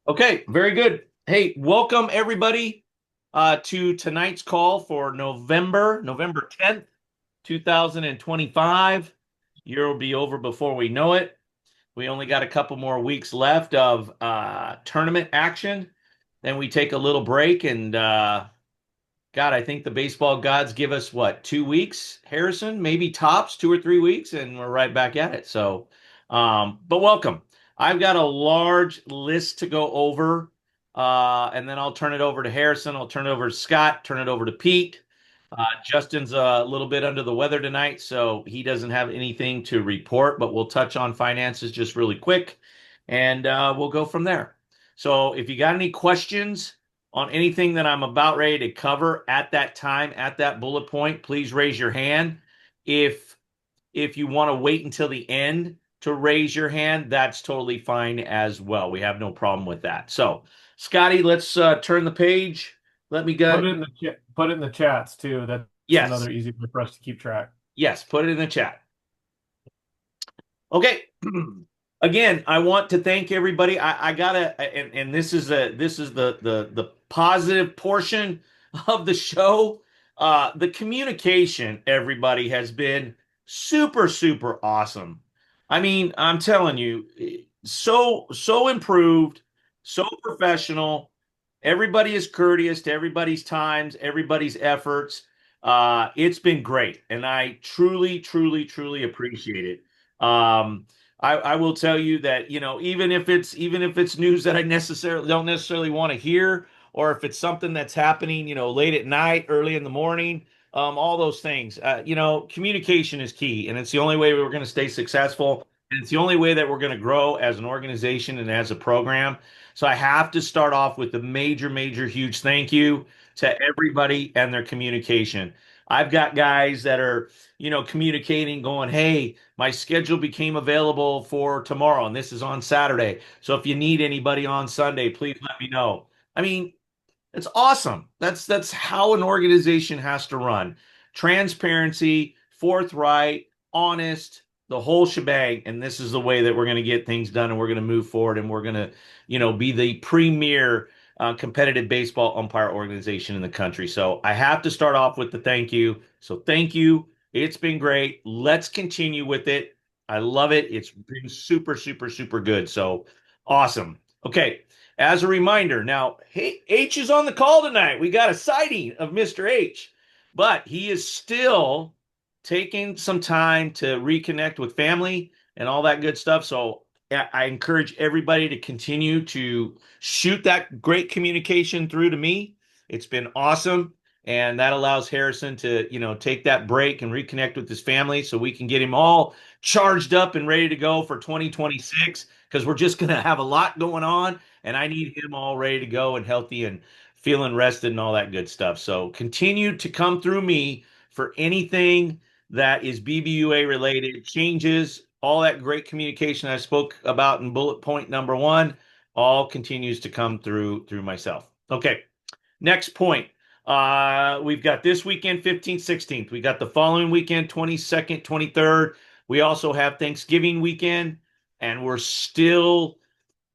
Okay, very good. Hey, welcome everybody to tonight's call for November 10th, 2025. Year will be over before we know it. We only got a couple more weeks left of tournament action. Then we take a little break and God, I think the baseball gods give us what, 2 weeks, Harrison, maybe tops 2 or 3 weeks, and we're right back at it. But welcome. I've got a large list to go over, and then I'll turn it over to Harrison. I'll turn it over to Scott, turn it over to Pete. Justin's a little bit under the weather tonight, so he doesn't have anything to report, but we'll touch on finances just really quick, and we'll go from there. So if you got any questions, on anything that I'm about ready to cover at that time, at that bullet point, please raise your hand. If if you want to wait until the end to raise your hand, that's totally fine as well. We have no problem with that. So, Scotty, let's turn the page. Let me Put go. it in the chat. Put it in the chats too. That's Yes, another easy way for us to keep track. yes, put it in the chat. Okay. Again, I want to thank everybody. I gotta, and this is the positive portion of the show. The communication, everybody, has been super awesome. I mean, I'm telling you, so improved, so professional. Everybody is courteous to everybody's times, everybody's efforts. It's been great, and I truly appreciate it. Um, I will tell you that, even if it's news that I necessarily don't necessarily want to hear, or if it's something that's happening, late at night, early in the morning, all those things. Communication is key, and it's the only way we're going to stay successful, and it's the only way that we're going to grow as an organization and as a program. So I have to start off with a major, huge thank you to everybody and their communication. I've got guys that are, communicating, going, "Hey, my schedule became available for tomorrow, and this is on Saturday. So if you need anybody on Sunday, please let me know." I mean, it's awesome. That's how an organization has to run. Transparency, forthright, honest, the whole shebang. And this is the way that we're going to get things done, and we're going to move forward, and we're going to, be the premier competitive baseball umpire organization in the country. So I have to start off with the thank you. So thank you. It's been great. Let's continue with it. I love it. It's been super good. So awesome. Okay. As a reminder, now, hey, H is on the call tonight. We got a sighting of Mr. H, but he is still taking some time to reconnect with family and all that good stuff. So I encourage everybody to continue to shoot that great communication through to me. It's been awesome. And that allows Harrison to, take that break and reconnect with his family so we can get him all charged up and ready to go for 2026, because we're just going to have a lot going on, and I need him all ready to go and healthy and feeling rested and all that good stuff. So continue to come through me for anything that is BBUA related, changes, all that great communication I spoke about in bullet point number one, all continues to come through myself. Okay, next point. We've got this weekend, 15th, 16th. We got the following weekend, 22nd, 23rd. We also have Thanksgiving weekend, and we're still,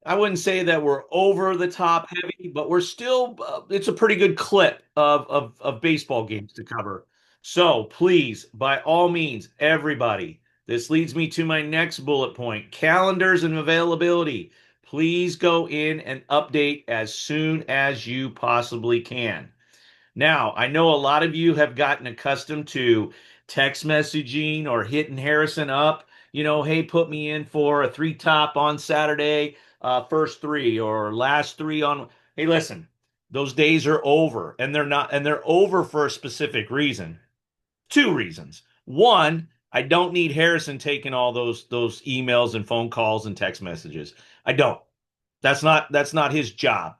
I wouldn't say that we're over the top heavy, but we're still, it's a pretty good clip of baseball games to cover. So please, by all means, everybody, this leads me to my next bullet point, calendars and availability. Please go in and update as soon as you possibly can. Now, I know a lot of you have gotten accustomed to text messaging or hitting Harrison up, "Hey, put me in for a three top on Saturday, first three, or last three on." Hey, listen, those days are over, and they're over for a specific reason. Two reasons. One, I don't need Harrison taking all those emails and phone calls and text messages. I don't. That's not his job.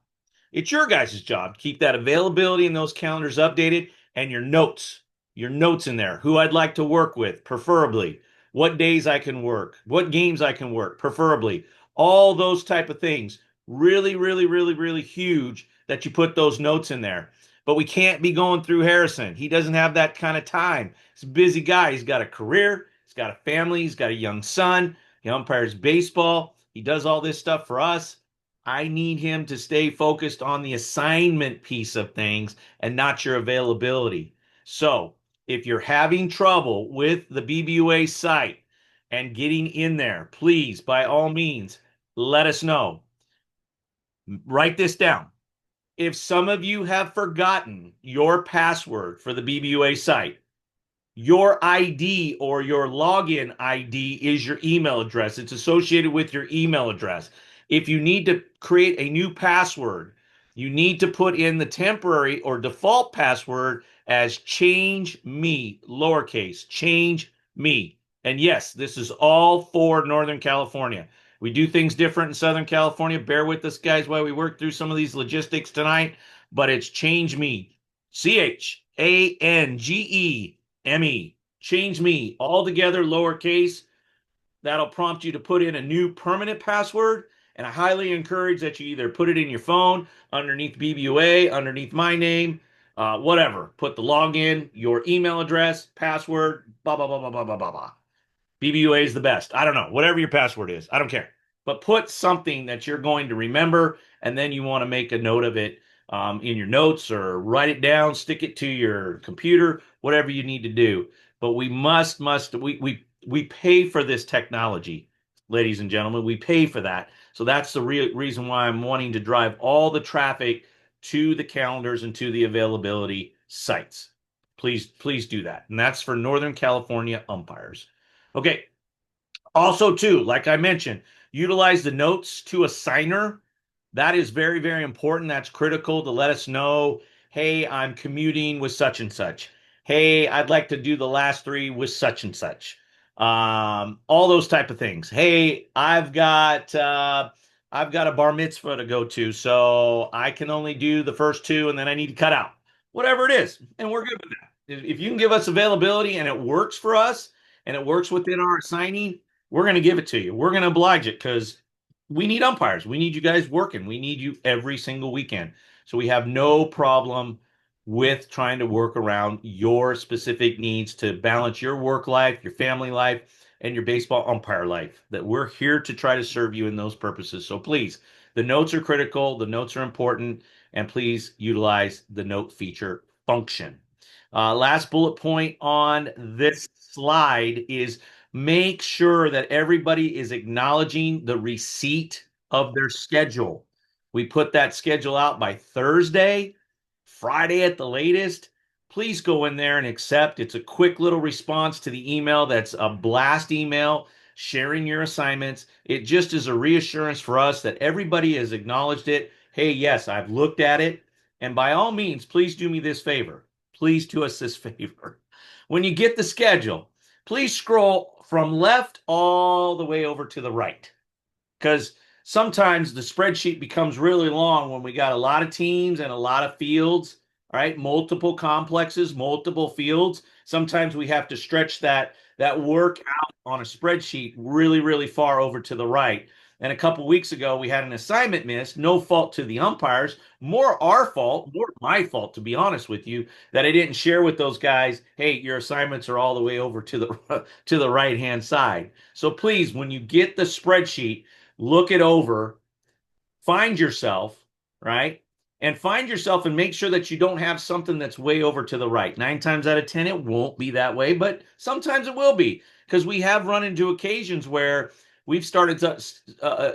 It's your guys' job to keep that availability and those calendars updated, and your notes in there. Who I'd like to work with, preferably. What days I can work, what games I can work, preferably. All those type of things. Really huge that you put those notes in there. But we can't be going through Harrison. He doesn't have that kind of time. He's a busy guy. He's got a career, he's got a family, he's got a young son. He umpires baseball. He does all this stuff for us. I need him to stay focused on the assignment piece of things and not your availability. So if you're having trouble with the BBUA site and getting in there, please, by all means, let us know. Write this down. If some of you have forgotten your password for the BBUA site, your ID or your login ID is your email address. It's associated with your email address. If you need to create a new password, you need to put in the temporary or default password as change me, lowercase, change me. And yes, this is all for Northern California. We do things different in Southern California. Bear with us, guys, while we work through some of these logistics tonight. But it's change me, CHANGEME. Change me all together, lowercase. That'll prompt you to put in a new permanent password. And I highly encourage that you either put it in your phone, underneath BBUA, underneath my name, whatever. Put the login, your email address, password, blah, blah, blah, blah, blah, blah, blah, blah. BBUA is the best. I don't know. Whatever your password is, I don't care. But put something that you're going to remember, and then you want to make a note of it in your notes or write it down, stick it to your computer, whatever you need to do. But we we pay for this technology, ladies and gentlemen. We pay for that. So that's the real reason why I'm wanting to drive all the traffic to the calendars and to the availability sites. Please do that. And that's for Northern California umpires. Okay. Also, too, like I mentioned, utilize the notes to assigner. That is very, very important. That's critical to let us know, hey, I'm commuting with such and such. Hey, I'd like to do the last three with such and such. All those type of things. Hey, I've got a bar mitzvah to go to, so I can only do the first two, and then I need to cut out. Whatever it is, and we're good with that. If you can give us availability and it works for us, and it works within our assigning, we're going to give it to you. We're going to oblige it because we need umpires. We need you guys working. We need you every single weekend. So we have no problem with trying to work around your specific needs to balance your work life, your family life, and your baseball umpire life. That we're here to try to serve you in those purposes. So please, the notes are critical, the notes are important, and please utilize the note feature function. Last bullet point on this slide is make sure that everybody is acknowledging the receipt of their schedule. We put that schedule out by Thursday, Friday at the latest. Please go in there and accept. It's a quick little response to the email that's a blast email sharing your assignments. It just is a reassurance for us that everybody has acknowledged it. Hey, yes, I've looked at it. And by all means, please do me this favor. Please do us this favor. When you get the schedule, please scroll from left all the way over to the right. Because sometimes the spreadsheet becomes really long when we got a lot of teams and a lot of fields, all right? Multiple complexes, multiple fields. Sometimes we have to stretch that work out on a spreadsheet really, really far over to the right. And a couple weeks ago, we had an assignment miss. No fault to the umpires, more our fault, more my fault, to be honest with you, that I didn't share with those guys. Hey, your assignments are all the way over to the to the right hand side. So please, when you get the spreadsheet, look it over, find yourself, right? And find yourself and make sure that you don't have something that's way over to the right. 9 times out of 10, it won't be that way, but sometimes it will be because we have run into occasions where we've started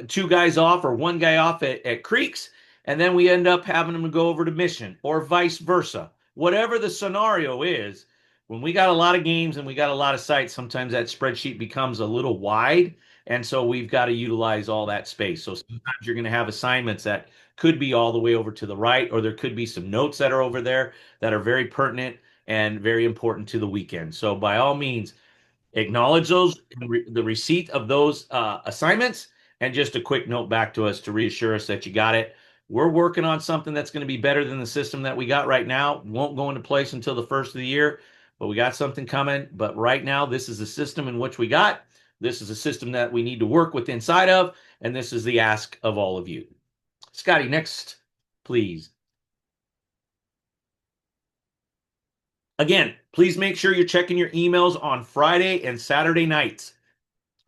two guys off or one guy off at Creeks, and then we end up having them to go over to Mission or vice versa. Whatever the scenario is, when we got a lot of games and we got a lot of sites, sometimes that spreadsheet becomes a little wide. And so we've got to utilize all that space. So sometimes you're going to have assignments that could be all the way over to the right, or there could be some notes that are over there that are very pertinent and very important to the weekend. So by all means, acknowledge those, the receipt of those assignments, and just a quick note back to us to reassure us that you got it. We're working on something that's going to be better than the system that we got right now. Won't go into place until the first of the year, but we got something coming. But right now, this is the system in which we got. This is a system that we need to work with inside of, and this is the ask of all of you. Scotty, next, please. Again, please make sure you're checking your emails on Friday and Saturday nights.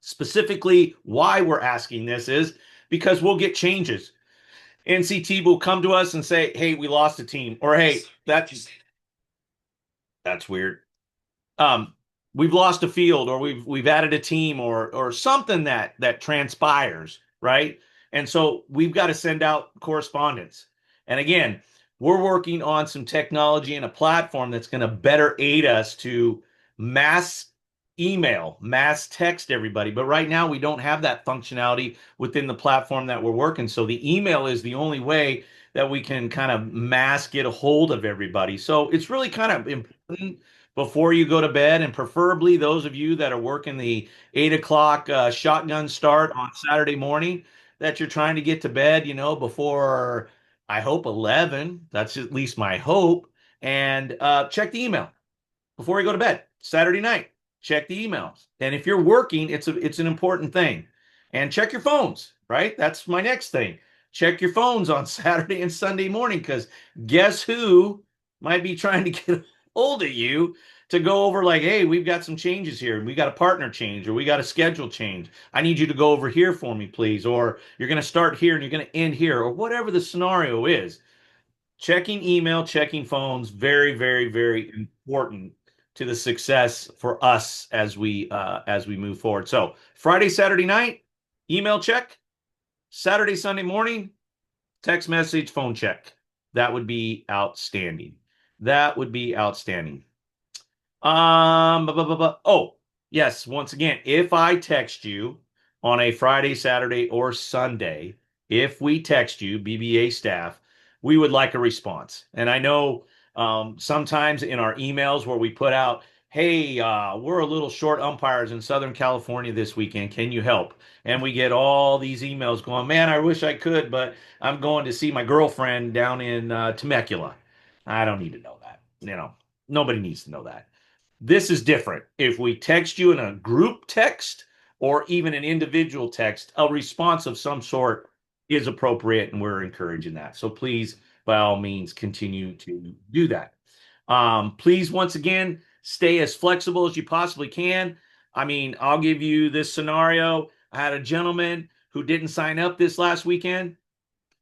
Specifically, why we're asking this is because we'll get changes. NCT will come to us and say, "Hey, we lost a team," or "Hey, that's weird. Um, we've lost a field, or we've added a team, or something that transpires, right?" And so we've got to send out correspondence. And again, we're working on some technology and a platform that's going to better aid us to mass email, mass text everybody. But right now, we don't have that functionality within the platform that we're working. So the email is the only way that we can kind of mass get a hold of everybody. So it's really kind of important before you go to bed, and preferably those of you that are working the 8 o'clock shotgun start on Saturday morning, that you're trying to get to bed, before, I hope, 11. That's at least my hope. And check the email before you go to bed Saturday night. Check the emails. And if you're working, it's an important thing. And check your phones, right? That's my next thing. Check your phones on Saturday and Sunday morning, because guess who might be trying to get a hold of you to go over, like, "Hey, we've got some changes here. We got a partner change, or we got a schedule change. I need you to go over here for me, please." Or you're going to start here and you're going to end here, or whatever the scenario is. Checking email, checking phones, very, very, very important to the success for us as we move forward. So Friday, Saturday night, email check. Saturday, Sunday morning, text message, phone check. That would be outstanding. That would be outstanding. Oh, yes. Once again, if I text you on a Friday, Saturday, or Sunday, if we text you, BBA staff, we would like a response. And I know sometimes in our emails where we put out, "Hey, we're a little short umpires in Southern California this weekend. Can you help?" And we get all these emails going, "Man, I wish I could, but I'm going to see my girlfriend down in Temecula." I don't need to know that. Nobody needs to know that. This is different. If we text you in a group text or even an individual text, a response of some sort is appropriate, and we're encouraging that. So please, by all means, continue to do that. Please, once again, stay as flexible as you possibly can. I mean, I'll give you this scenario. I had a gentleman who didn't sign up this last weekend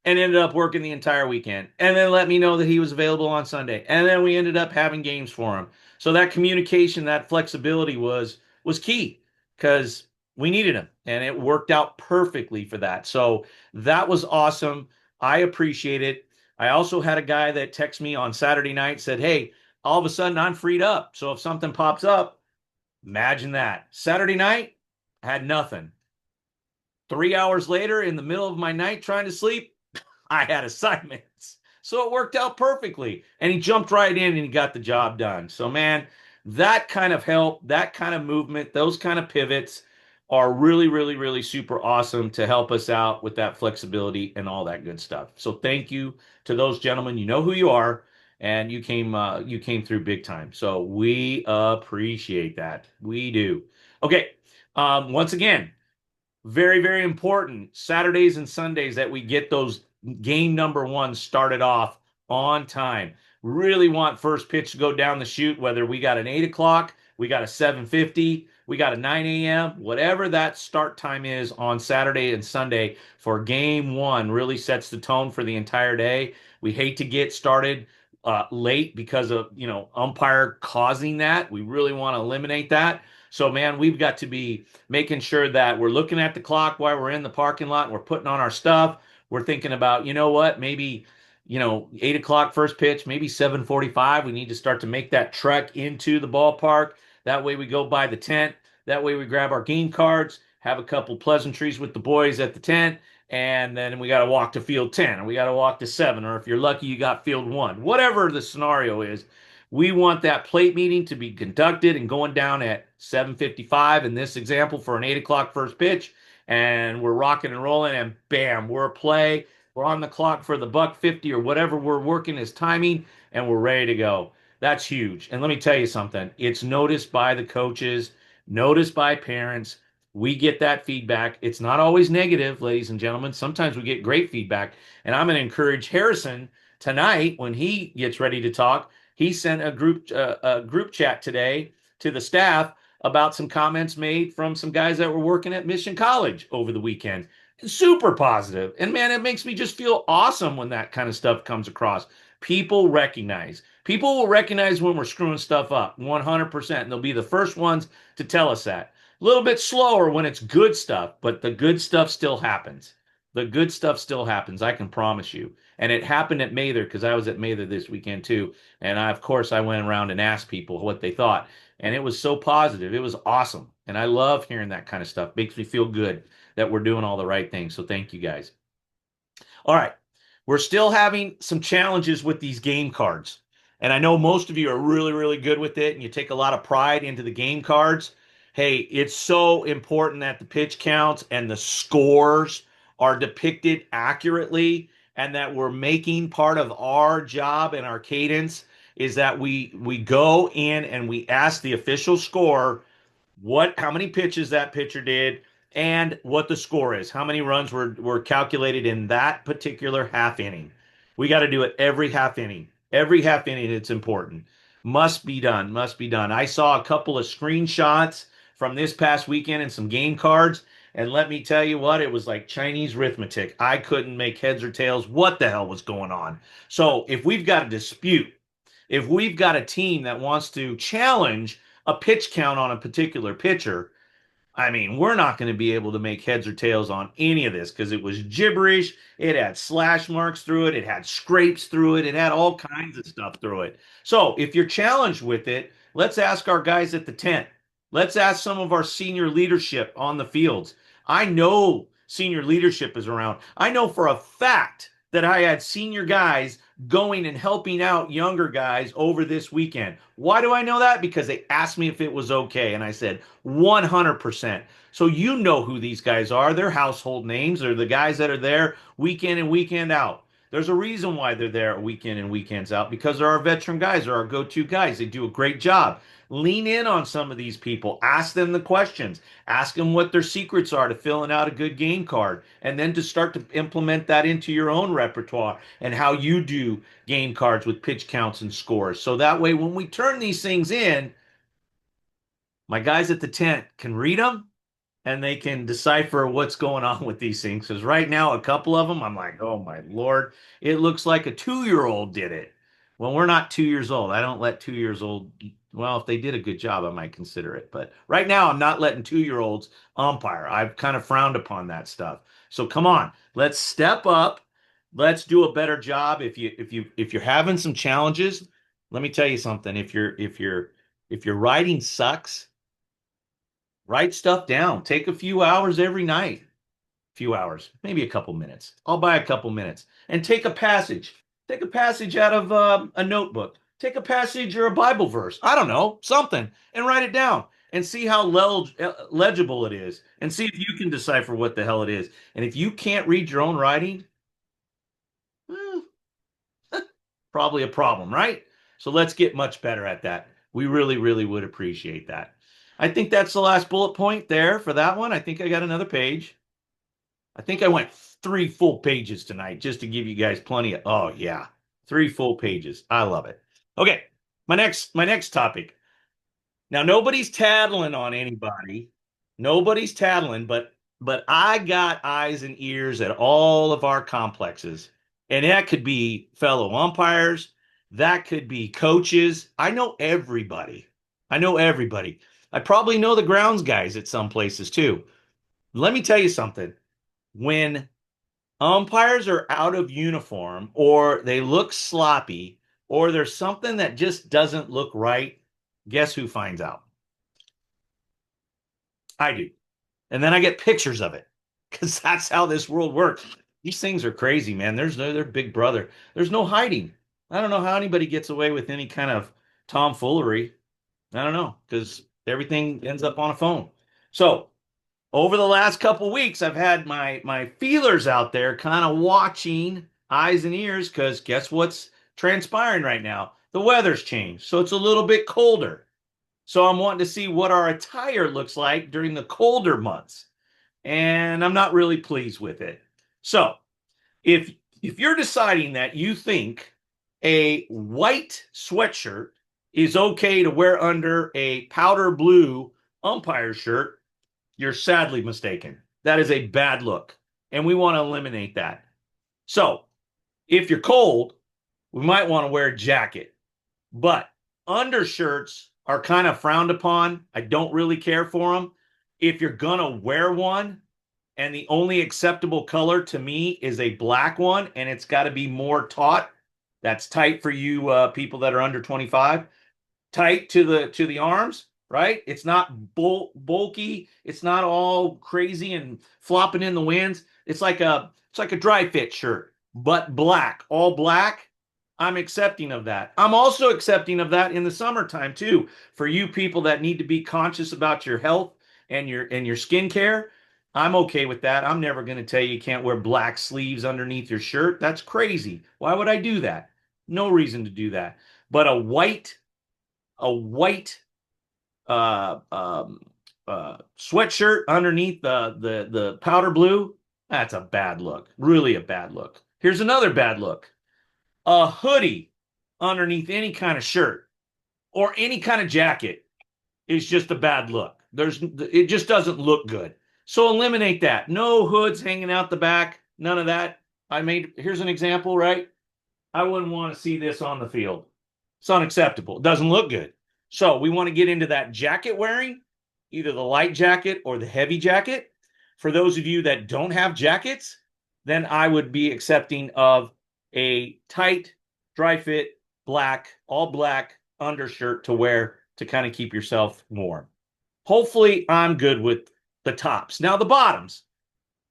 and ended up working the entire weekend, and then let me know that he was available on Sunday, and then we ended up having games for him. So that communication, that flexibility was key, because we needed him, and it worked out perfectly for that. So that was awesome. I appreciate it. I also had a guy that texted me on Saturday night, said, "Hey, all of a sudden I'm freed up, so if something pops up." Imagine that. Saturday night, had nothing. 3 hours later, in the middle of my night trying to sleep, I had assignments. So it worked out perfectly. And he jumped right in and he got the job done. So, man, that kind of help, that kind of movement, those kind of pivots are really, really, really super awesome to help us out with that flexibility and all that good stuff. So thank you to those gentlemen. You know who you are, and you came through big time. So we appreciate that. We do. Okay. Once again, very, very important Saturdays and Sundays that we get those game number one started off on time. Really want first pitch to go down the chute, whether we got an 8 o'clock, we got a 7:50, we got a 9 a.m., whatever that start time is on Saturday and Sunday for game one really sets the tone for the entire day. We hate to get started late because of, umpire causing that. We really want to eliminate that. So, man, we've got to be making sure that we're looking at the clock while we're in the parking lot and we're putting on our stuff. We're thinking about, you know what, maybe, 8 o'clock first pitch, maybe 7:45. We need to start to make that trek into the ballpark. That way we go by the tent. That way we grab our game cards, have a couple pleasantries with the boys at the tent, and then we got to walk to field 10, or we got to walk to 7, or if you're lucky, you got field 1. Whatever the scenario is, we want that plate meeting to be conducted and going down at 7:55 in this example for an 8 o'clock first pitch. And we're rocking and rolling, and bam, we're a play. We're on the clock for the buck 50 or whatever we're working as timing, and we're ready to go. That's huge. And let me tell you something. It's noticed by the coaches, noticed by parents. We get that feedback. It's not always negative, ladies and gentlemen. Sometimes we get great feedback. And I'm going to encourage Harrison tonight when he gets ready to talk. He sent a group chat today to the staff about some comments made from some guys that were working at Mission College over the weekend. Super positive. And man, it makes me just feel awesome when that kind of stuff comes across. People will recognize when we're screwing stuff up 100%. And they'll be the first ones to tell us that. A little bit slower when it's good stuff, but the good stuff still happens. The good stuff still happens. I can promise you. And it happened at Mather because I was at Mather this weekend too. And of course, I went around and asked people what they thought. And it was so positive. It was awesome. And I love hearing that kind of stuff. Makes me feel good that we're doing all the right things. So thank you guys. All right. We're still having some challenges with these game cards. And I know most of you are really, really good with it and you take a lot of pride into the game cards. Hey, it's so important that the pitch counts and the scores are depicted accurately and that we're making part of our job and our cadence is that we go in and we ask the official score how many pitches that pitcher did and what the score is, how many runs were calculated in that particular half inning. We got to do it every half inning. Every half inning, it's important. Must be done. Must be done. I saw a couple of screenshots from this past weekend and some game cards. And let me tell you what, it was like Chinese arithmetic. I couldn't make heads or tails what the hell was going on. So if we've got a dispute, if we've got a team that wants to challenge a pitch count on a particular pitcher, I mean, we're not going to be able to make heads or tails on any of this because it was gibberish. It had slash marks through it. It had scrapes through it. It had all kinds of stuff through it. So if you're challenged with it, let's ask our guys at the tent. Let's ask some of our senior leadership on the fields. I know senior leadership is around. I know for a fact that I had senior guys going and helping out younger guys over this weekend. Why do I know that? Because they asked me if it was okay. And I said 100%. So you know who these guys are. They're household names. They're the guys that are there week in and weekend out. There's a reason why they're there week in and weekends out because they're our veteran guys. They're our go-to guys. They do a great job. Lean in on some of these people. Ask them the questions. Ask them what their secrets are to filling out a good game card. And then to start to implement that into your own repertoire and how you do game cards with pitch counts and scores. So that way, when we turn these things in, my guys at the tent can read them and they can decipher what's going on with these things. Because right now, a couple of them, I'm like, oh my Lord, it looks like a 2-year-old did it. Well, we're not 2 years old. I don't let 2 years old. Well, if they did a good job, I might consider it. But right now, I'm not letting 2-year-olds umpire. I've kind of frowned upon that stuff. So come on, let's step up. Let's do a better job. If you're having some challenges, let me tell you something. If your writing sucks, write stuff down. Take a few hours every night. Few hours, maybe a couple minutes. I'll buy a couple minutes and take a passage. Take a passage out of a notebook. Take a passage or a Bible verse. I don't know, something, and write it down and see how legible it is and see if you can decipher what the hell it is. And if you can't read your own writing, probably a problem, right? So let's get much better at that. We really, really would appreciate that. I think that's the last bullet point there for that one. I think I got another page. I think I went 3 full pages tonight just to give you guys plenty of, oh yeah, 3 full pages. I love it. Okay, my next topic. Now nobody's tattling on anybody. Nobody's tattling, but I got eyes and ears at all of our complexes. And that could be fellow umpires, that could be coaches. I know everybody. I know everybody. I probably know the grounds guys at some places too. Let me tell you something. When umpires are out of uniform or they look sloppy or there's something that just doesn't look right, guess who finds out? I do. And then I get pictures of it because that's how this world works. These things are crazy, man. They're big brother. There's no hiding. I don't know how anybody gets away with any kind of tomfoolery. I don't know because everything ends up on a phone. So over the last couple weeks, I've had my feelers out there, kind of watching eyes and ears, because guess what's transpiring right now? The weather's changed, so it's a little bit colder. So I'm wanting to see what our attire looks like during the colder months, and I'm not really pleased with it. So if you're deciding that you think a white sweatshirt is okay to wear under a powder blue umpire shirt, you're sadly mistaken. That is a bad look, and we want to eliminate that. So, if you're cold, we might want to wear a jacket, but undershirts are kind of frowned upon. I don't really care for them. If you're gonna wear one, and the only acceptable color to me is a black one, and it's got to be more taut. That's tight for you people that are under 25. Tight to the arms, right? It's not bulky. It's not all crazy and flopping in the winds. It's like a dry fit shirt, but black, all black. I'm accepting of that. I'm also accepting of that in the summertime too. For you people that need to be conscious about your health and your skincare, I'm okay with that. I'm never going to tell you can't wear black sleeves underneath your shirt. That's crazy. Why would I do that? No reason to do that. But a white uh, um, sweatshirt underneath the powder blue, that's a bad look. Really a bad look. Here's another bad look. A hoodie underneath any kind of shirt or any kind of jacket is just a bad look. It just doesn't look good. So eliminate that. No hoods hanging out the back. None of that. Here's an example, right? I wouldn't want to see this on the field. It's unacceptable. It doesn't look good. So we want to get into that jacket wearing, either the light jacket or the heavy jacket. For those of you that don't have jackets, then I would be accepting of a tight, dry fit, all black undershirt to wear to kind of keep yourself warm. Hopefully, I'm good with the tops. Now the bottoms.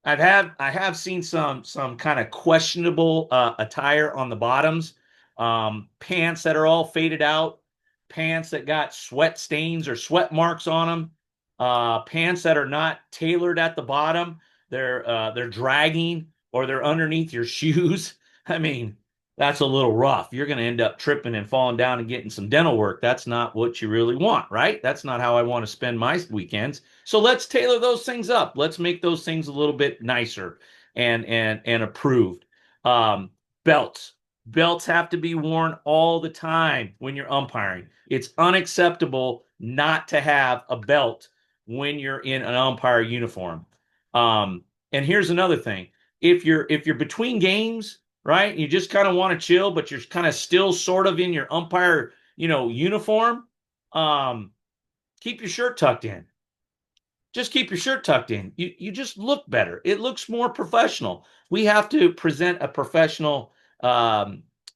I have seen some kind of questionable attire on the bottoms. Pants that are all faded out, pants that got sweat stains or sweat marks on them, pants that are not tailored at the bottom. They're dragging or they're underneath your shoes. I mean, that's a little rough. You're going to end up tripping and falling down and getting some dental work. That's not what you really want, right? That's not how I want to spend my weekends. So let's tailor those things up. Let's make those things a little bit nicer and approved. Um, belts. Belts have to be worn all the time when you're umpiring. It's unacceptable not to have a belt when you're in an umpire uniform. And here's another thing. If you're between games, right? You just kind of want to chill, but you're kind of still sort of in your umpire, uniform. Um, keep your shirt tucked in. Just keep your shirt tucked in. You just look better. It looks more professional. We have to present a professional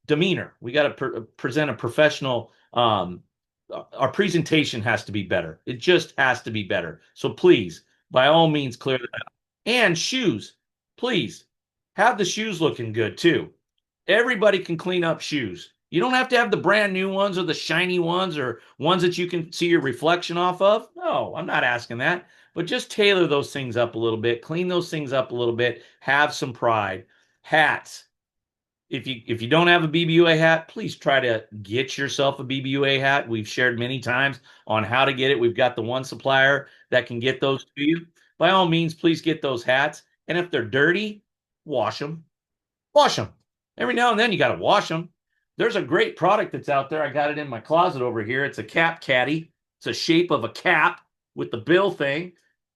demeanor. We got to present a professional. Our presentation has to be better. It just has to be better. So please, by all means, clear that up. And shoes, please have the shoes looking good too. Everybody can clean up shoes. You don't have to have the brand new ones or the shiny ones or ones that you can see your reflection off of. No, I'm not asking that. But just tailor those things up a little bit, clean those things up a little bit, have some pride. Hats. If you don't have a BBUA hat, please try to get yourself a BBUA hat. We've shared many times on how to get it. We've got the one supplier that can get those to you. By all means, please get those hats. And if they're dirty, wash them. Wash them. Every now and then you got to wash them. There's a great product that's out there. I got it in my closet over here. It's a cap caddy. It's a shape of a cap with the bill thing.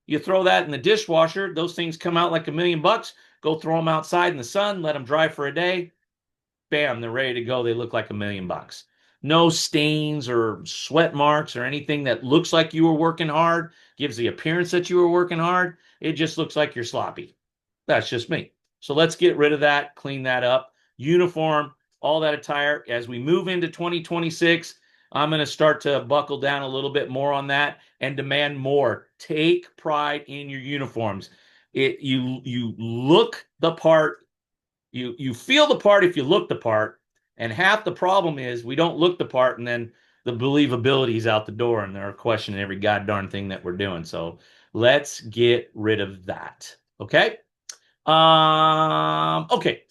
You throw that in the dishwasher. Those things come out like $1,000,000. Go throw them outside in the sun. Let them dry for a day. Bam, they're ready to go. They look like $1,000,000. No stains or sweat marks or anything that looks like you were working hard, gives the appearance that you were working hard. It just looks like you're sloppy. That's just me. So let's get rid of that, clean that up. Uniform, all that attire. As we move into 2026, I'm going to start to buckle down a little bit more on that and demand more. Take pride in your uniforms. You look the part. You feel the part if you look the part. And half the problem is we don't look the part, and then the believability is out the door, and they're questioning every goddamn thing that we're doing. So let's get rid of that. Okay. Okay.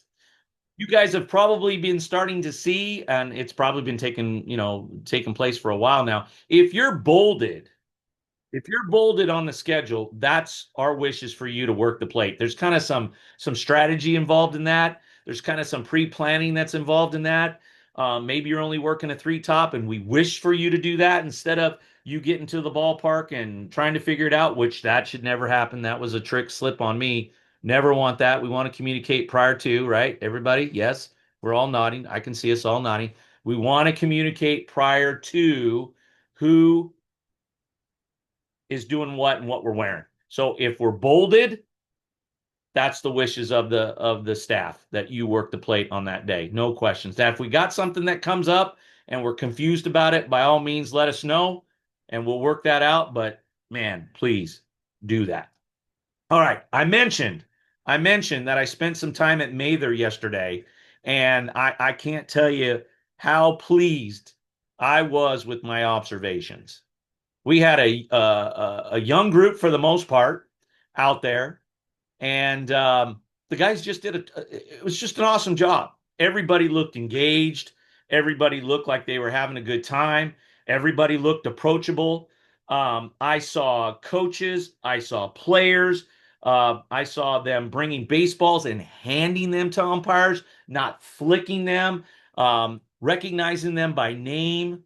You guys have probably been starting to see, and it's probably been taking place for a while now. If you're bolded on the schedule, that's our wishes for you to work the plate. There's kind of some strategy involved in that. There's kind of some pre-planning that's involved in that. Maybe you're only working a three top, and we wish for you to do that instead of you get into the ballpark and trying to figure it out, which that should never happen. That was a trick slip on me. Never want that. We want to communicate prior to, right? Everybody, yes, we're all nodding. I can see us all nodding. We want to communicate prior to who is doing what and what we're wearing. So if we're bolded, that's the wishes of the staff that you work the plate on that day. No questions. Now, if we got something that comes up and we're confused about it, by all means, let us know and we'll work that out. But man, please do that. All right. I mentioned that I spent some time at Mather yesterday, and I can't tell you how pleased I was with my observations. We had a young group for the most part out there, and the guys just did it was just an awesome job. Everybody looked engaged. Everybody looked like they were having a good time. Everybody looked approachable. I saw coaches. I saw players. I saw them bringing baseballs and handing them to umpires, not flicking them, recognizing them by name.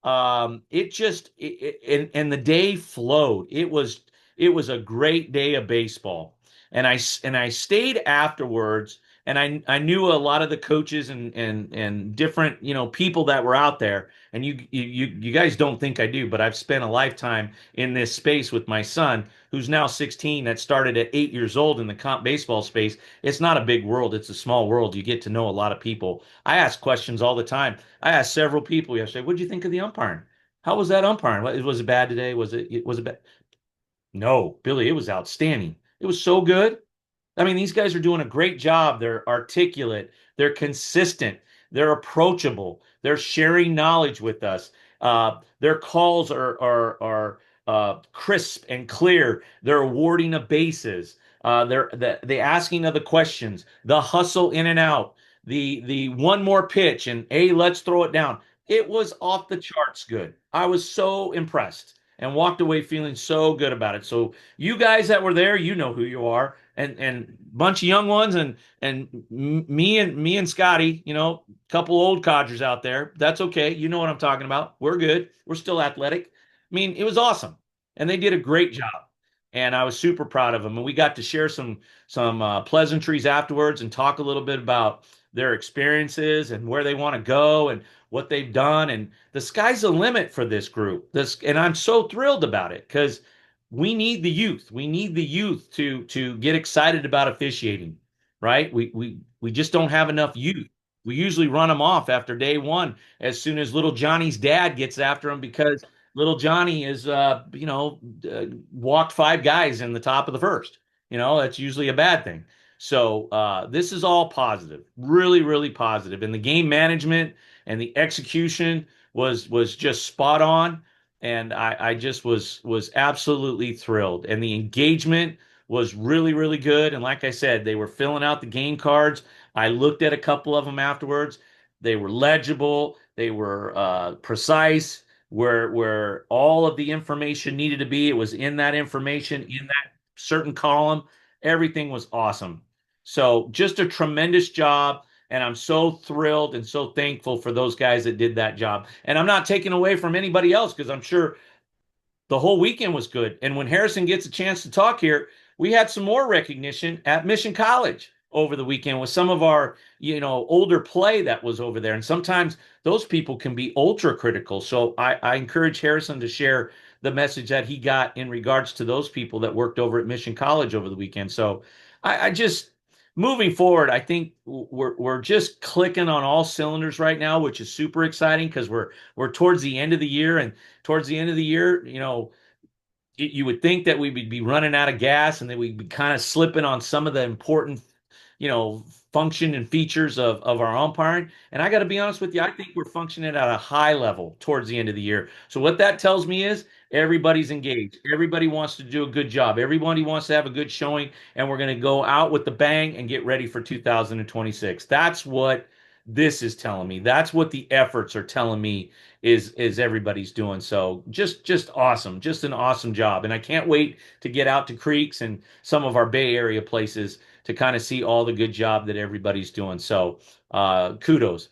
It just and the day flowed. It was a great day of baseball, and I stayed afterwards, and I knew a lot of the coaches and different people that were out there, and you guys don't think I do, but I've spent a lifetime in this space with my son, who's now 16, that started at 8 years old in the comp baseball space. It's not a big world; it's a small world. You get to know a lot of people. I ask questions all the time. I asked several people yesterday, "What did you think of the umpiring? How was that umpiring? Was it bad today? Was it bad?" No, Billy, it was outstanding. It was so good. I mean, these guys are doing a great job. They're articulate, they're consistent, they're approachable, they're sharing knowledge with us. Their calls are crisp and clear. They're awarding of bases. The asking of the questions, the hustle in and out, the one more pitch, and hey, let's throw it down. It was off the charts good. I was so impressed and walked away feeling so good about it. So you guys that were there, you know who you are, and bunch of young ones, and me and Scotty, a couple old codgers out there. That's okay. You know what I'm talking about. We're good. We're still athletic. I mean, it was awesome, and they did a great job. And I was super proud of them. And we got to share some pleasantries afterwards and talk a little bit about their experiences and where they want to go and what they've done. And the sky's the limit for this group. And I'm so thrilled about it because we need the youth. We need the youth to get excited about officiating, right? We just don't have enough youth. We usually run them off after day one as soon as little Johnny's dad gets after him because little Johnny is walked five guys in the top of the first. That's usually a bad thing. So this is all positive, really, really positive. And the game management and the execution was just spot on, and I just was absolutely thrilled. And the engagement was really, really good. And like I said, they were filling out the game cards. I looked at a couple of them afterwards. They were legible. They were precise. Where all of the information needed to be, it was in that information in that certain column. Everything was awesome. So just a tremendous job. And I'm so thrilled and so thankful for those guys that did that job. And I'm not taking away from anybody else because I'm sure the whole weekend was good. And when Harrison gets a chance to talk here, we had some more recognition at Mission College over the weekend with some of our, older play that was over there. And sometimes those people can be ultra critical. So I encourage Harrison to share the message that he got in regards to those people that worked over at Mission College over the weekend. So I just moving forward, I think we're just clicking on all cylinders right now, which is super exciting because we're towards the end of the year, and towards the end of the year, you would think that we would be running out of gas and that we'd be kind of slipping on some of the important, function and features of our umpiring. And I got to be honest with you, I think we're functioning at a high level towards the end of the year. So what that tells me is everybody's engaged. Everybody wants to do a good job. Everybody wants to have a good showing, and we're going to go out with the bang and get ready for 2026. That's what this is telling me. That's what the efforts are telling me is everybody's doing. So just awesome. Just an awesome job. And I can't wait to get out to Creeks and some of our Bay Area places to kind of see all the good job that everybody's doing. So kudos.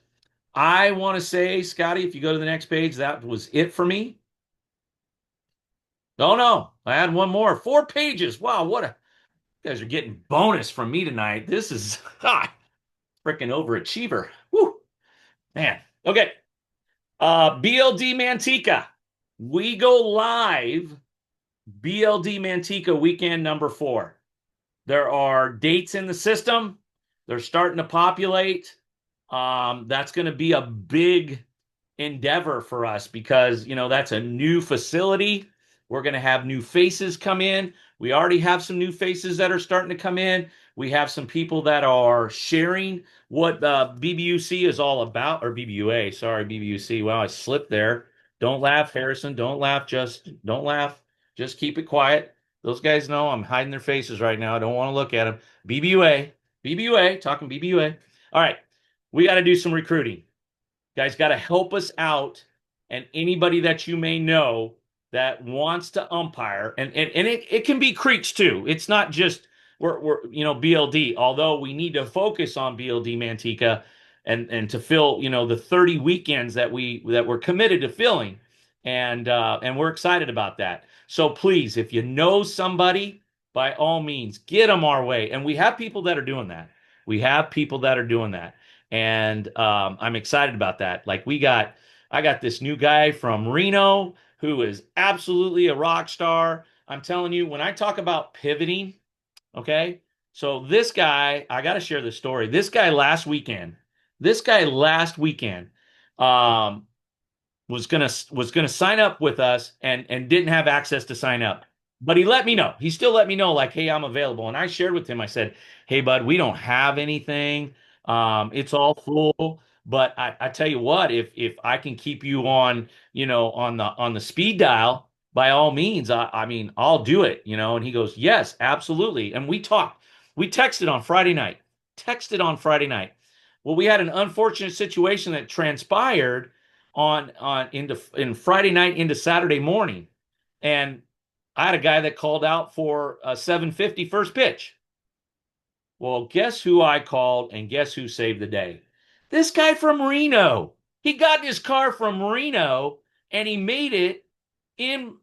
I want to say, Scotty, if you go to the next page, that was it for me. Oh no, I had one more. 4 pages. Wow, you guys are getting bonus from me tonight. This is freaking overachiever. Woo, man. Okay. BLD Manteca. We go live BLD Manteca weekend number 4. There are dates in the system. They're starting to populate. That's going to be a big endeavor for us because, that's a new facility. We're going to have new faces come in. We already have some new faces that are starting to come in. We have some people that are sharing what BBUC is all about, or BBUA. Sorry, BBUC. Wow, I slipped there. Don't laugh, Harrison. Don't laugh. Just don't laugh. Just keep it quiet. Those guys know I'm hiding their faces right now. I don't want to look at them. BBUA, BBUA, talking BBUA. All right, we got to do some recruiting. Guys, got to help us out. And anybody that you may know that wants to umpire, and it can be Creeks too. It's not just we're BLD, although we need to focus on BLD Manteca and to fill the 30 weekends that we're committed to filling. And we're excited about that. So please, if you know somebody, by all means, get them our way. And we have people that are doing that. We have people that are doing that. And I'm excited about that. Like I got this new guy from Reno who is absolutely a rock star. I'm telling you, when I talk about pivoting, okay, so this guy, I got to share this story. This guy last weekend, um, was gonna sign up with us and didn't have access to sign up. But he let me know. He still let me know, like, hey, I'm available. And I shared with him, I said, hey, bud, we don't have anything. It's all full. But I tell you what, if I can keep you on, on the speed dial, by all means, I mean, I'll do it, And he goes, yes, absolutely. And we talked. We texted on Friday night. Texted on Friday night. Well, we had an unfortunate situation that transpired in Friday night into Saturday morning, and I had a guy that called out for a 7:50 first pitch. Well, guess who I called, and guess who saved the day? This guy from Reno. He got in his car from Reno, and he made it in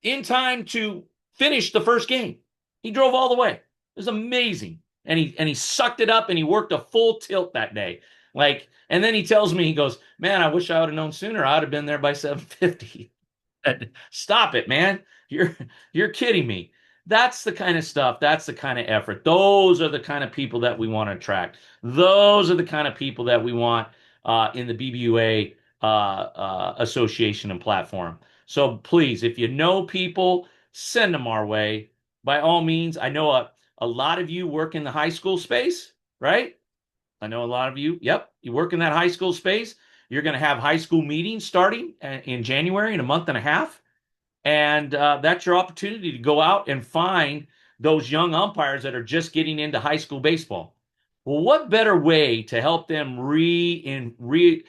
in time to finish the first game. He drove all the way. It was amazing. And he sucked it up and he worked a full tilt that day. Like, and then he tells me, he goes, man, I wish I would have known sooner. I'd have been there by 7:50. Stop it, man. You're kidding me. That's the kind of stuff. That's the kind of effort. Those are the kind of people that we want to attract. Those are the kind of people that we want in the BBUA association and platform. So please, if you know people, send them our way. By all means, I know a lot of you work in the high school space, right? I know a lot of you. Yep, you work in that high school space. You're going to have high school meetings starting in January in a month and a half. And that's your opportunity to go out and find those young umpires that are just getting into high school baseball. Well, what better way to help them re-engage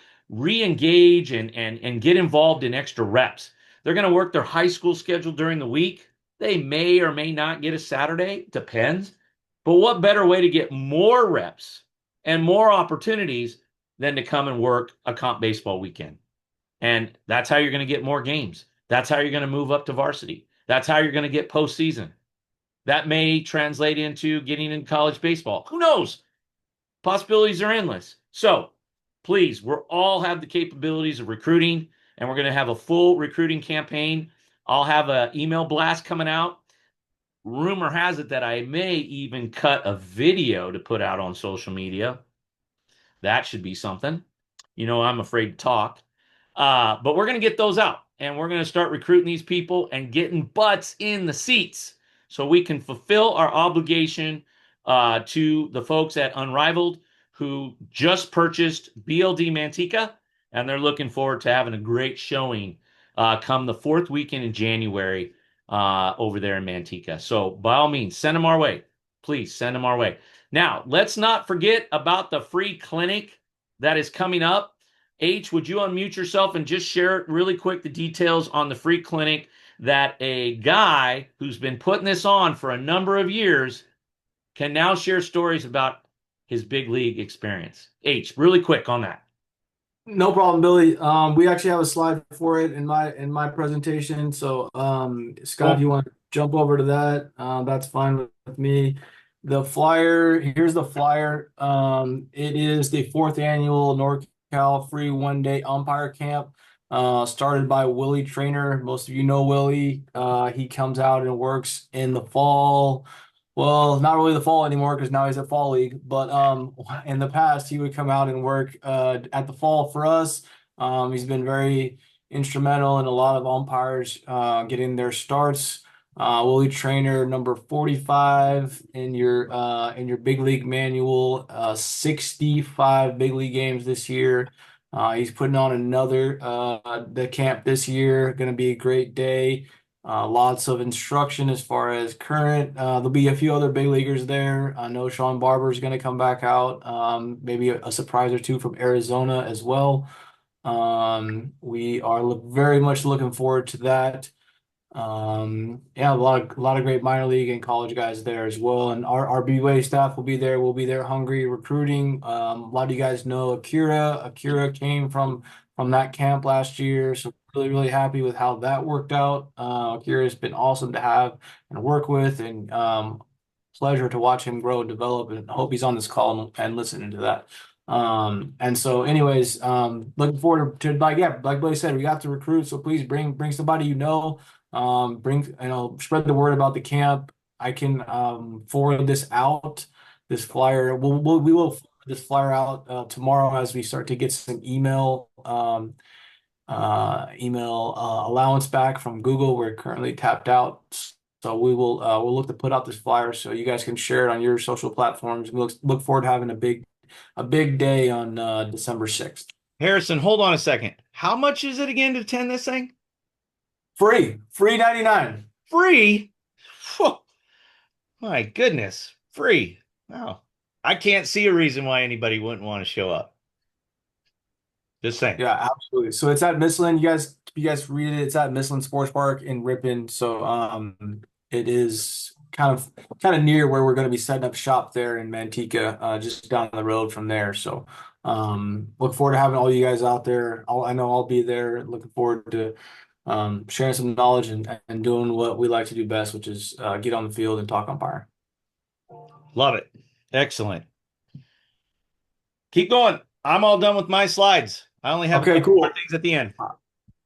and get involved in extra reps? They're going to work their high school schedule during the week. They may or may not get a Saturday, depends. But what better way to get more reps and more opportunities than to come and work a comp baseball weekend? And that's how you're going to get more games. That's how you're going to move up to varsity. That's how you're going to get postseason. That may translate into getting in college baseball. Who knows? Possibilities are endless. So please, we're all have the capabilities of recruiting, and we're going to have a full recruiting campaign. I'll have an email blast coming out. Rumor has it that I may even cut a video to put out on social media. That should be something. I'm afraid to talk. But we're going to get those out, and we're going to start recruiting these people and getting butts in the seats so we can fulfill our obligation to the folks at Unrivaled who just purchased BLD Manteca, and they're looking forward to having a great showing come the 4th weekend in January over there in Manteca. So by all means, send them our way. Please send them our way. Now, let's not forget about the free clinic that is coming up. H, would you unmute yourself and just share really quick the details on the free clinic that a guy who's been putting this on for a number of years can now share stories about his big league experience? H, really quick on that. No problem, Billy. We actually have a slide for it in my presentation. So, Scott, if Cool. you want to jump over to that, that's fine with me. The flyer, here's the flyer. It is the fourth annual NorCal Free One Day Umpire Camp, started by Willie Trainer. Most of you know Willie. He comes out and works in the fall. Well, not really the fall anymore because now he's at Fall League. But in the past, he would come out and work at the fall for us. He's been very instrumental in a lot of umpires getting their starts. Willie Trainer, number 45 in your big league manual, 65 big league games this year. He's putting on another the camp this year. Going to be a great day. Lots of instruction as far as current. There'll be a few other big leaguers there. I know Sean Barber is going to come back out. Maybe a surprise or two from Arizona as well. We are very much looking forward to that. Yeah, a lot of great minor league and college guys there as well. And our B-Way staff will be there. We'll be there hungry recruiting. A lot of you guys know Akira. Akira came from that camp last year, so really, really happy with how that worked out. Akira has been awesome to have and work with, and pleasure to watch him grow and develop. And hope he's on this call and listening to that. And so anyways, looking forward to like, yeah, like Blake said, we got to recruit, so please bring somebody you know. Bring, spread the word about the camp. I can forward this out, this flyer. We will forward this flyer out tomorrow as we start to get some email allowance back from Google. We're currently tapped out, so we'll look to put out this flyer so you guys can share it on your social platforms. We look forward to having a big day on December 6th. Harrison, hold on a second. How much is it again to attend this thing? Free 99. Free? Phew. My goodness. Free. Wow. I can't see a reason why anybody wouldn't want to show up. Just saying. Yeah, absolutely. So it's at Michelin. You guys read it. It's at Michelin Sports Park in Ripon. So it is kind of near where we're going to be setting up shop there in Manteca, just down the road from there. So look forward to having all you guys out there. I know I'll be there. Looking forward to sharing some knowledge and doing what we like to do best, which is get on the field and talk umpire. Love it. Excellent. Keep going. I'm all done with my slides. I only have a Okay, couple more cool. things at the end.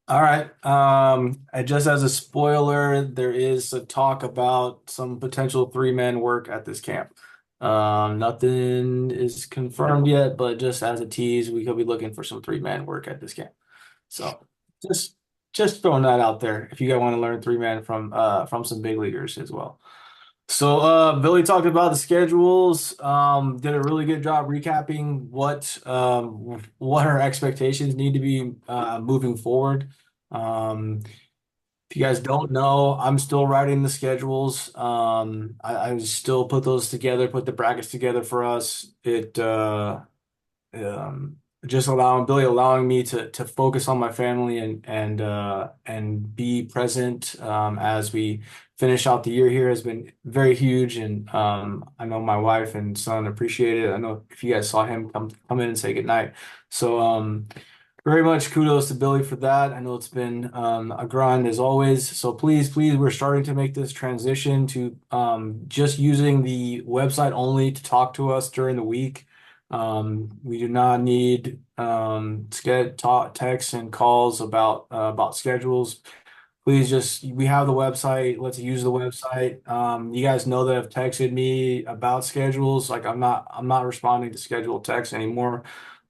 All right. And just as a spoiler, there is a talk about some potential three-man work at this camp. Nothing is confirmed yet, but just as a tease, we could be looking for some three-man work at this camp. So just just throwing that out there if you guys want to learn three-man from some big leaguers as well. So Billy talked about the schedules, did a really good job recapping what our expectations need to be moving forward. Um, if you guys don't know, I'm still writing the schedules. I still put those together, put the brackets together for us. It um, just allowing me to focus on my family and be present as we finish out the year here has been very huge. And I know my wife and son appreciate it. I know if you guys saw him come in and say goodnight. So very much kudos to Billy for that. I know it's been a grind as always. So please, we're starting to make this transition to just using the website only to talk to us during the week. We do not need texts and calls about schedules. Please we have the website. Let's use the website. You guys know that have texted me about schedules. Like I'm not responding to scheduled texts anymore.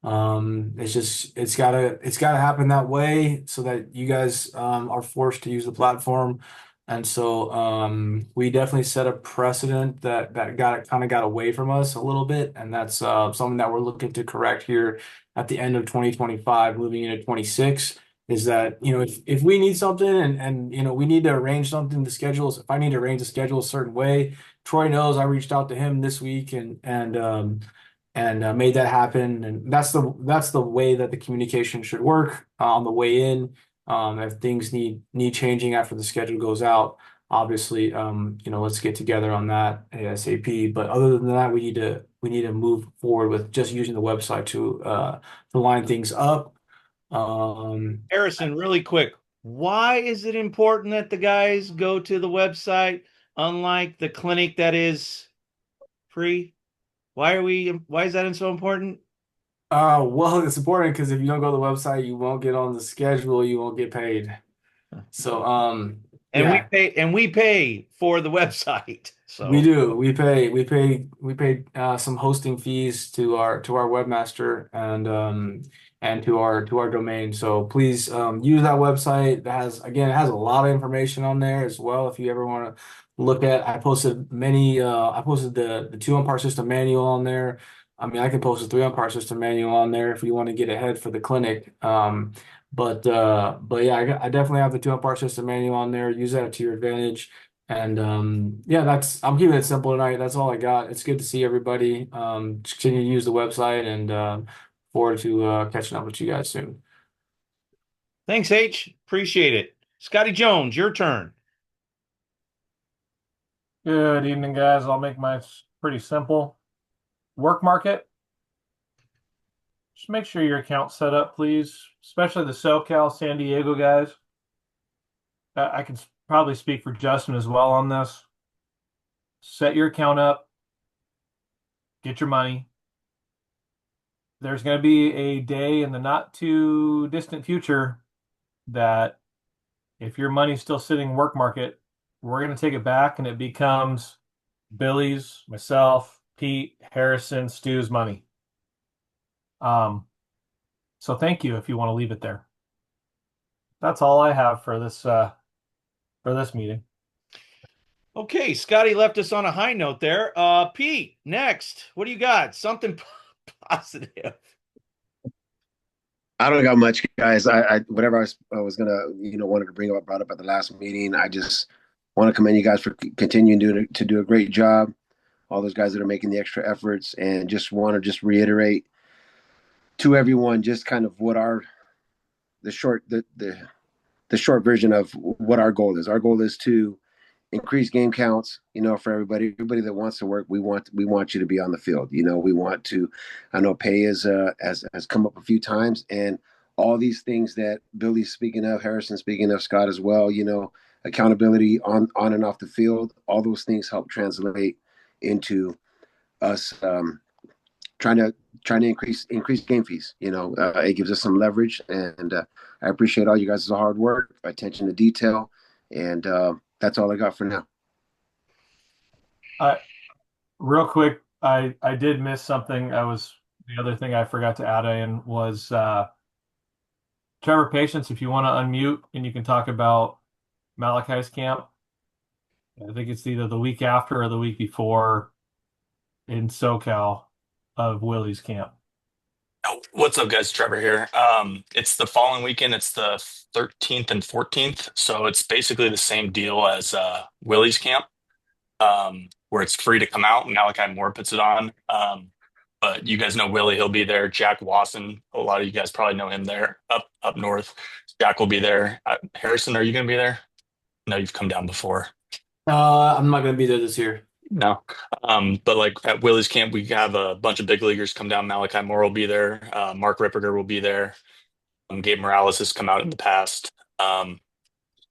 It's gotta happen that way so that you guys are forced to use the platform. And so we definitely set a precedent that got away from us a little bit, and that's something that we're looking to correct here at the end of 2025, moving into 26. Is that if we need something and we need to arrange something, the schedules. If I need to arrange the schedule a certain way, Troy knows I reached out to him this week and made that happen. And that's the way that the communication should work on the way in. If things need changing after the schedule goes out, obviously, let's get together on that ASAP. But other than that, we need to move forward with just using the website to line things up. Harrison, really quick, why is it important that the guys go to the website, unlike the clinic that is free? Why is that so important? Well, it's important because if you don't go to the website, you won't get on the schedule, you won't get paid. So, And yeah, we pay for the website. we So do. We pay some hosting fees to our webmaster and to our domain. So please use that website. That has again it has a lot of information on there as well. If you ever want to look at, I posted the two umpire system manual on there. I mean, I can post a three umpire system manual on there if you want to get ahead for the clinic. But yeah, I definitely have the two umpire system manual on there. Use that to your advantage. And yeah, I'm keeping it simple tonight. That's all I got. It's good to see everybody. Just continue to use the website and forward to catching up with you guys soon. thanks, H. Appreciate it. Scotty Jones, your turn. Good evening, guys. I'll make mine pretty simple. Work market. Just make sure your account's set up, please. Especially the SoCal, San Diego guys. I can probably speak for Justin as well on this. Set your account up. Get your money. There's going to be a day in the not too distant future that if your money's still sitting in work market, we're going to take it back and it becomes Billy's, myself, Pete, Harrison, Stu's money. So thank you if you want to leave it there. That's all I have for this meeting. Okay, Scotty left us on a high note there. Pete, next. What do you got? Something positive. I don't got much, guys. I whatever I was gonna wanted to brought up at the last meeting. I just want to commend you guys for continuing to do a great job. All those guys that are making the extra efforts, and just want to just reiterate to everyone just kind of what the short version of what our goal is. Our goal is to increase game counts, for everybody that wants to work. We want you to be on the field. We want to. I know pay has come up a few times, and all these things that Billy's speaking of, Harrison speaking of, Scott as well. Accountability on and off the field. All those things help translate into us trying to increase game fees. It gives us some leverage, and I appreciate all you guys' hard work, attention to detail, and that's all I got for now. Real quick, I did miss something. The other thing I forgot to add in was Trevor Patience, if you want to unmute and you can talk about Malachi's camp. I think it's either the week after or the week before in SoCal of Willie's camp. Oh, what's up, guys? Trevor here. It's the following weekend. It's the 13th and 14th. So it's basically the same deal as Willie's camp, where it's free to come out. Malachi Moore puts it on. But you guys know Willie, he'll be there. Jack Wasson, a lot of you guys probably know him there up north. Jack will be there. Harrison, are you going to be there? No, you've come down before. I'm not gonna be there this year. No. But like at Willie's camp, we have a bunch of big leaguers come down. Malachi Moore will be there. Mark Ripperger will be there. Gabe Morales has come out in the past. But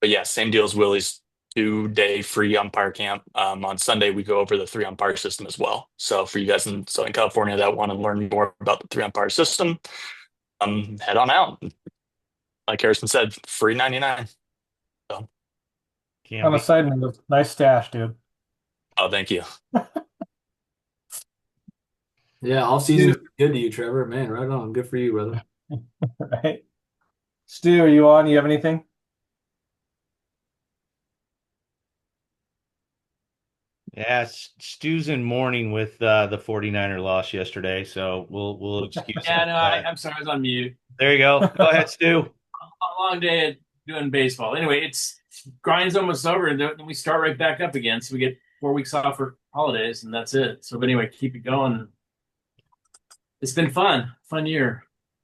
yeah, same deal as Willie's 2-day free umpire camp. On Sunday, we go over the three umpire system as well. So for you guys in Southern California that want to learn more about the three umpire system, head on out. Like Harrison said, free 99. So, On a side note, nice stash, dude. oh, thank you. Yeah, all season good to you, Trevor. Man, right on. Good for you, brother. Right. Stu, are you on? You have anything? Yeah, Stu's in mourning with the 49er loss yesterday, so we'll excuse Yeah, him. no, I'm sorry, I was on mute. There you go. Go ahead, Stu. A long day at doing baseball. Anyway, it's grind's almost over, and then we start right back up again. So we get 4 weeks off for holidays, and that's it. So, but anyway, keep it going. It's been fun year.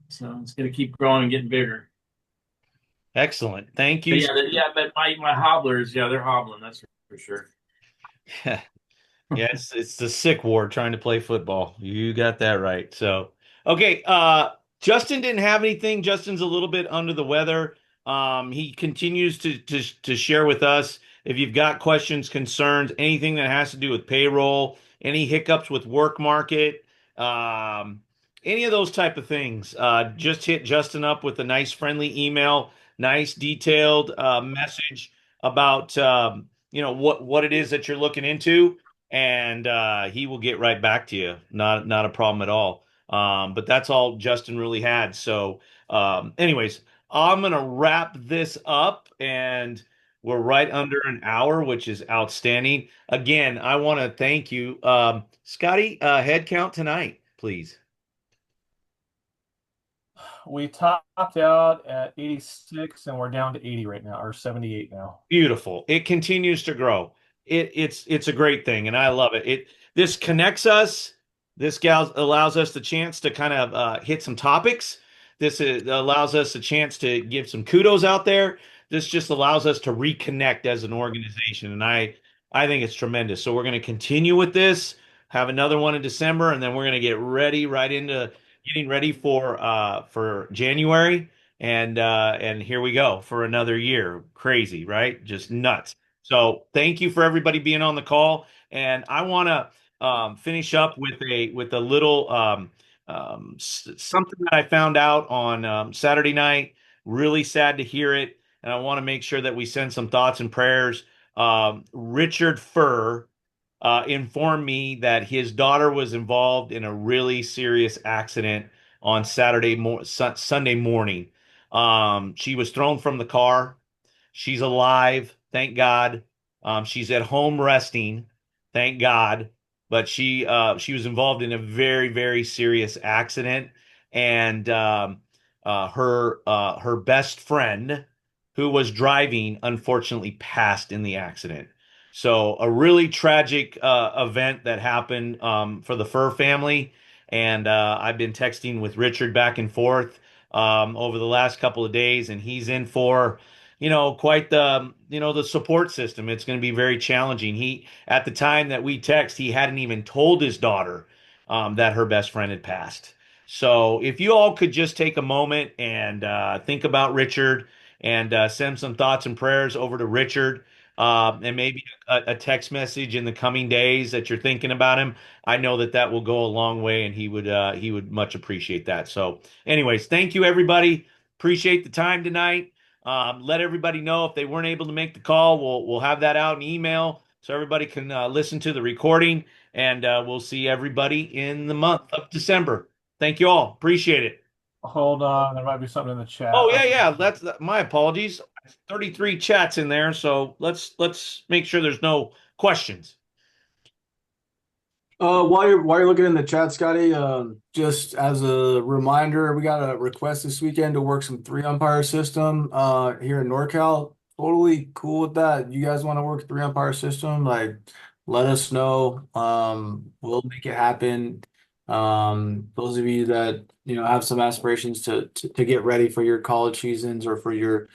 So it's gonna keep growing and getting bigger. Excellent. Thank you. But my hobblers, they're hobbling. That's for sure. Yeah, it's the sick ward trying to play football. You got that right. So, okay, Justin didn't have anything. Justin's a little bit under the weather. He continues to share with us if you've got questions, concerns, anything that has to do with payroll, any hiccups with work market, um, any of those type of things. Just hit Justin up with a nice, friendly email, nice, detailed message about what it is that you're looking into, and he will get right back to you. Not a problem at all. But that's all Justin really had. So, anyways, I'm gonna wrap this up, and we're right under an hour, which is outstanding. Again, I want to thank you, Scotty. Head count tonight, please. We topped out at 86 and we're down to 80 right now, or 78 now. Beautiful. It continues to grow. It's a great thing, and I love it. This connects us. This gal allows us the chance to kind of hit some topics. This allows us a chance to give some kudos out there. This just allows us to reconnect as an organization, and I think it's tremendous. So we're going to continue with this. Have another one in December, and then we're going to get ready right into getting ready for January. And here we go for another year. Crazy, right? Just nuts. So thank you for everybody being on the call. And I want to finish up with a little something that I found out on Saturday night. Really sad to hear it, and I want to make sure that we send some thoughts and prayers. Richard Furr informed me that his daughter was involved in a really serious accident on Sunday morning. She was thrown from the car. She's alive, thank God. She's at home resting, thank God. But she was involved in a very, very serious accident, and her best friend, who was driving, unfortunately passed in the accident. So a really tragic event that happened for the Fur family, and I've been texting with Richard back and forth over the last couple of days, and he's in for, quite the support system. It's going to be very challenging. He, at the time that we text, he hadn't even told his daughter that her best friend had passed. So if you all could just take a moment and think about Richard and send some thoughts and prayers over to Richard, and maybe a text message in the coming days that you're thinking about him. I know that that will go a long way, and he would much appreciate that. So, anyways, thank you everybody. Appreciate the time tonight. Let everybody know if they weren't able to make the call. We'll have that out in email so everybody can listen to the recording, and we'll see everybody in the month of December. Thank you all. Appreciate it. Hold on, there might be something in the chat. Oh yeah. That's my apologies. 33 chats in there, so let's make sure there's no questions. While you're looking in the chat, Scotty, just as a reminder, we got a request this weekend to work some 3-umpire system here in NorCal. Totally cool with that. You guys want to work 3-umpire system? Like, let us know. We'll make it happen. Those of you that have some aspirations to get ready for your college seasons or for your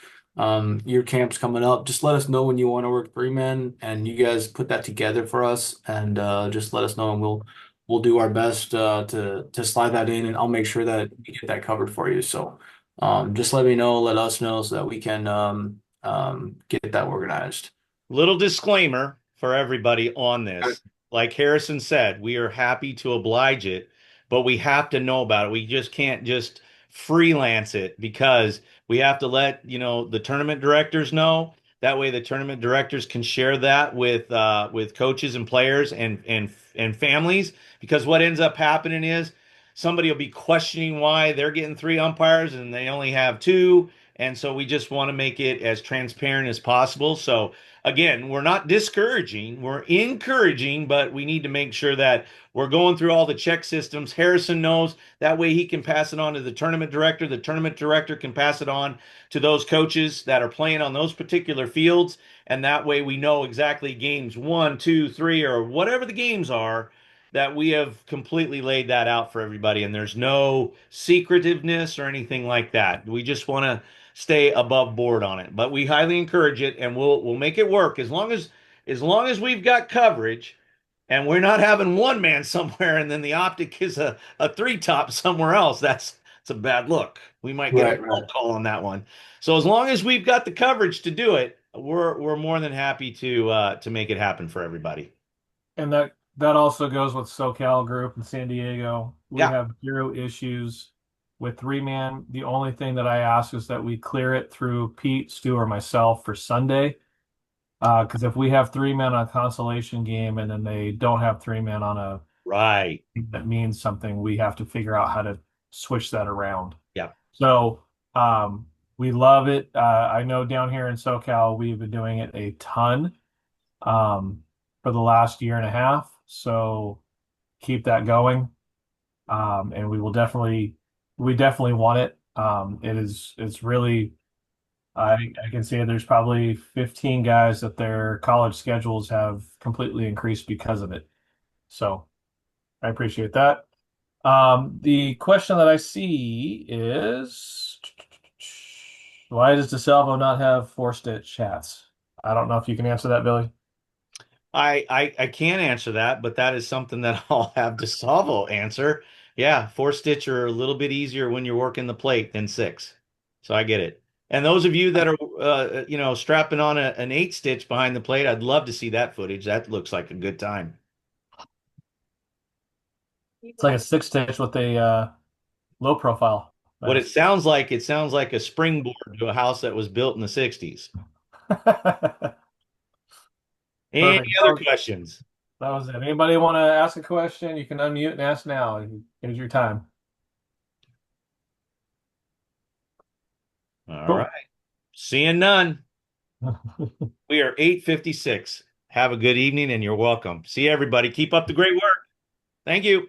camps coming up, just let us know when you want to work 3-man, and you guys put that together for us, and just let us know, and we'll do our best to slide that in, and I'll make sure that we get that covered for you. So just let me know, let us know, so that we can get that organized. Little disclaimer for everybody on this. Like Harrison said, we are happy to oblige it, but we have to know about it. We just can't just freelance it, because we have to let the tournament directors know. That way, the tournament directors can share that with coaches and players and families. Because what ends up happening is somebody will be questioning why they're getting 3 umpires and they only have 2. And so we just want to make it as transparent as possible. So again, we're not discouraging, we're encouraging, but we need to make sure that we're going through all the check systems. Harrison knows, that way he can pass it on to the tournament director. The tournament director can pass it on to those coaches that are playing on those particular fields. And that way we know exactly games 1, 2, 3, or whatever the games are, that we have completely laid that out for everybody. And there's no secretiveness or anything like that. We just want to stay above board on it, but we highly encourage it, and we'll make it work as long as we've got coverage, and we're not having one man somewhere and then the optic is a 3-top somewhere else. it's a bad look. We might get a phone call on that one. So as long as we've got the coverage to do it, we're more than happy to make it happen for everybody. And that also goes with SoCal Group in San Diego. We Yeah. have zero issues with three-man. The only thing that I ask is that we clear it through Pete, Stu, or myself for Sunday. Because if we have three-man on a consolation game and then they don't have three-man on a Right. that means something, we have to figure out how to switch that around. Yeah. So we love it. I know down here in SoCal, we've been doing it a ton for the last year and a half. So keep that going. And we definitely want it. It's really, I can say there's probably 15 guys that their college schedules have completely increased because of it. So I appreciate that. The question that I see is, why does DeSalvo not have four-stitch hats? I don't know if you can answer that, Billy. I can't answer that, but that is something that I'll have DeSalvo answer. Yeah, 4-stitch are a little bit easier when you're working the plate than 6. So I get it. And those of you that are strapping on an 8-stitch behind the plate, I'd love to see that footage. That looks like a good time. It's like a 6-stitch with a low profile. What it sounds like a springboard to a house that was built in the 60s. Any Perfect. other questions? That was it. Anybody want to ask a question? You can unmute and ask now. Here's your time. All Cool. right. Seeing none. We are 8:56. Have a good evening and you're welcome. See everybody. Keep up the great work. Thank you.